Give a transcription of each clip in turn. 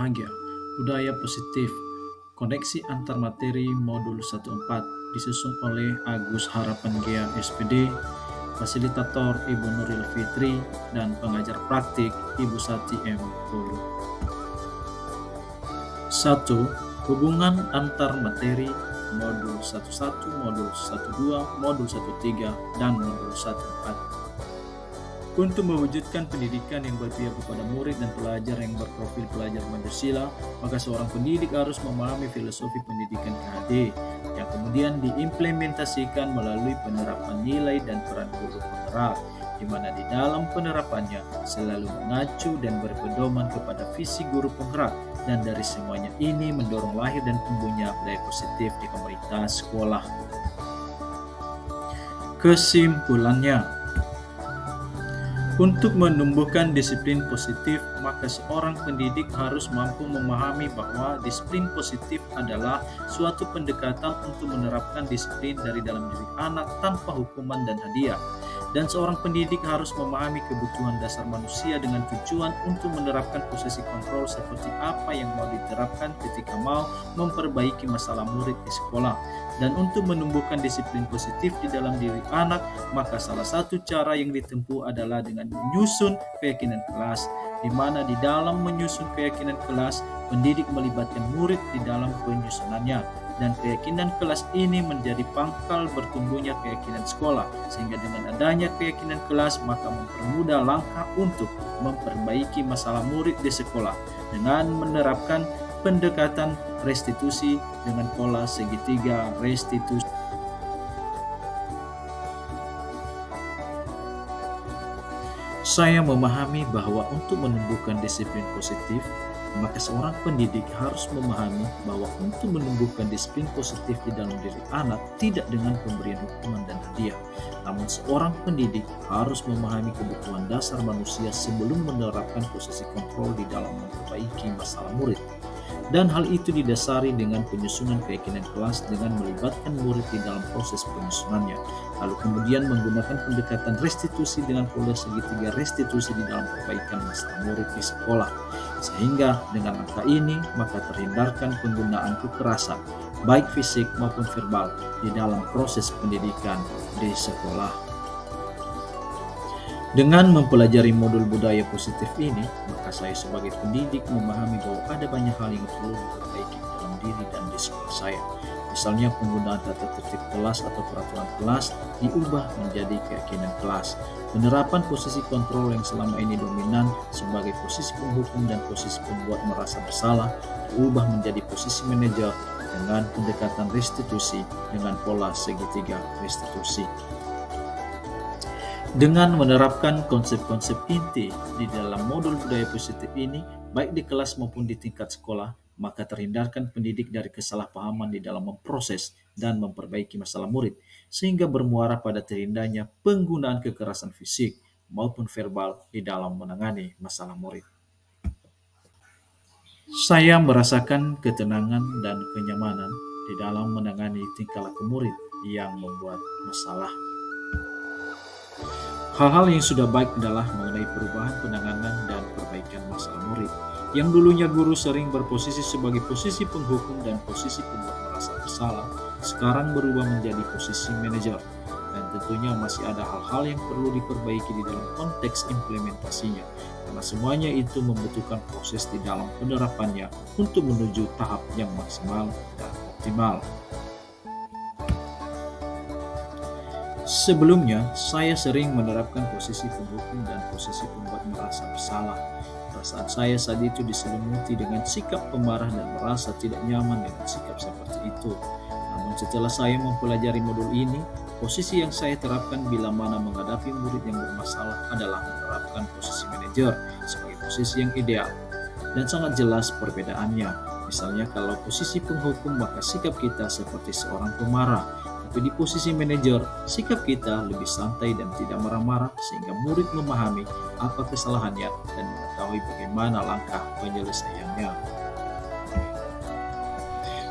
berbahagia. Budaya positif. Koneksi antar materi modul 14 disusun oleh Agus Harapan Gea SPD, fasilitator Ibu Nuril Fitri, dan pengajar praktik Ibu Sati M. Pulu. 1. Hubungan antar materi modul 11, modul 12, modul 13, dan modul 14. Untuk mewujudkan pendidikan yang berpihak kepada murid dan pelajar yang berprofil pelajar Pancasila, maka seorang pendidik harus memahami filosofi pendidikan KHD yang kemudian diimplementasikan melalui penerapan nilai dan peran guru penggerak, di mana di dalam penerapannya selalu mengacu dan berpedoman kepada visi guru penggerak, dan dari semuanya ini mendorong lahir dan tumbuhnya budaya positif di komunitas sekolah. Kesimpulannya, untuk menumbuhkan disiplin positif, maka seorang pendidik harus mampu memahami bahwa disiplin positif adalah suatu pendekatan untuk menerapkan disiplin dari dalam diri anak tanpa hukuman dan hadiah. Dan seorang pendidik harus memahami kebutuhan dasar manusia dengan tujuan untuk menerapkan posisi kontrol seperti apa yang mau diterapkan ketika mau memperbaiki masalah murid di sekolah. Dan untuk menumbuhkan disiplin positif di dalam diri anak, maka salah satu cara yang ditempuh adalah dengan menyusun keyakinan kelas, di mana di dalam menyusun keyakinan kelas, pendidik melibatkan murid di dalam penyusunannya, dan keyakinan kelas ini menjadi pangkal bertumbuhnya keyakinan sekolah, sehingga dengan adanya keyakinan kelas maka mempermudah langkah untuk memperbaiki masalah murid di sekolah dengan menerapkan pendekatan restitusi dengan pola segitiga restitusi. Saya memahami bahwa untuk menumbuhkan disiplin positif, maka seorang pendidik harus memahami bahwa untuk menumbuhkan disiplin positif di dalam diri anak tidak dengan pemberian hukuman dan hadiah. Namun seorang pendidik harus memahami kebutuhan dasar manusia sebelum menerapkan posisi kontrol di dalam memperbaiki masalah murid. Dan hal itu didasari dengan penyusunan keyakinan kelas dengan melibatkan murid di dalam proses penyusunannya, lalu kemudian menggunakan pendekatan restitusi dengan pola segitiga restitusi di dalam perbaikan masalah murid di sekolah, sehingga dengan angka ini maka terhindarkan penggunaan kekerasan baik fisik maupun verbal di dalam proses pendidikan di sekolah. Dengan mempelajari modul budaya positif ini, maka saya sebagai pendidik memahami bahwa ada banyak hal yang perlu diperbaiki dalam diri dan di sekolah saya. Misalnya penggunaan tata tertib kelas atau peraturan kelas diubah menjadi keyakinan kelas. Penerapan posisi kontrol yang selama ini dominan sebagai posisi penghukum dan posisi pembuat merasa bersalah diubah menjadi posisi manajer dengan pendekatan restitusi dengan pola segitiga restitusi. Dengan menerapkan konsep-konsep inti di dalam modul budaya positif ini, baik di kelas maupun di tingkat sekolah, maka terhindarkan pendidik dari kesalahpahaman di dalam memproses dan memperbaiki masalah murid, sehingga bermuara pada terhindanya penggunaan kekerasan fisik maupun verbal di dalam menangani masalah murid. Saya merasakan ketenangan dan kenyamanan di dalam menangani tingkah laku murid yang membuat masalah. Hal-hal yang sudah baik adalah mengenai perubahan penanganan dan perbaikan masalah murid. Yang dulunya guru sering berposisi sebagai posisi penghukum dan posisi pembuat merasa bersalah, sekarang berubah menjadi posisi manajer. Dan tentunya masih ada hal-hal yang perlu diperbaiki di dalam konteks implementasinya, karena semuanya itu membutuhkan proses di dalam penerapannya untuk menuju tahap yang maksimal dan optimal. Sebelumnya, saya sering menerapkan posisi penghukum dan posisi pembuat merasa bersalah. Perasaan saya saat itu diselimuti dengan sikap pemarah dan merasa tidak nyaman dengan sikap seperti itu. Namun setelah saya mempelajari modul ini, posisi yang saya terapkan bila mana menghadapi murid yang bermasalah adalah menerapkan posisi manajer sebagai posisi yang ideal. Dan sangat jelas perbedaannya. Misalnya kalau posisi penghukum maka sikap kita seperti seorang pemarah. Tapi di posisi manajer, sikap kita lebih santai dan tidak marah-marah sehingga murid memahami apa kesalahannya dan mengetahui bagaimana langkah penyelesaiannya.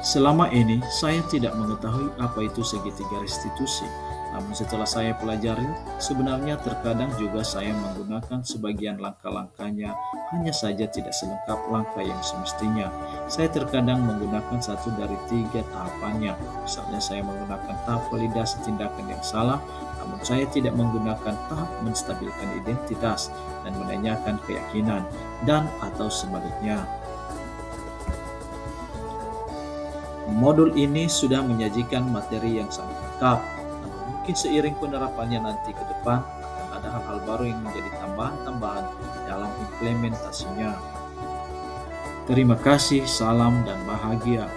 Selama ini, saya tidak mengetahui apa itu segitiga restitusi. Namun setelah saya pelajari, sebenarnya terkadang juga saya menggunakan sebagian langkah-langkahnya, hanya saja tidak selengkap langkah yang semestinya. Saya terkadang menggunakan satu dari tiga tahapannya. Misalnya saya menggunakan tahap validasi tindakan yang salah, namun saya tidak menggunakan tahap menstabilkan identitas dan menanyakan keyakinan, dan atau sebaliknya. Modul ini sudah menyajikan materi yang sangat lengkap, namun mungkin seiring penerapannya nanti ke depan akan ada hal-hal baru yang menjadi tambahan-tambahan dalam implementasinya. Terima kasih, salam dan bahagia.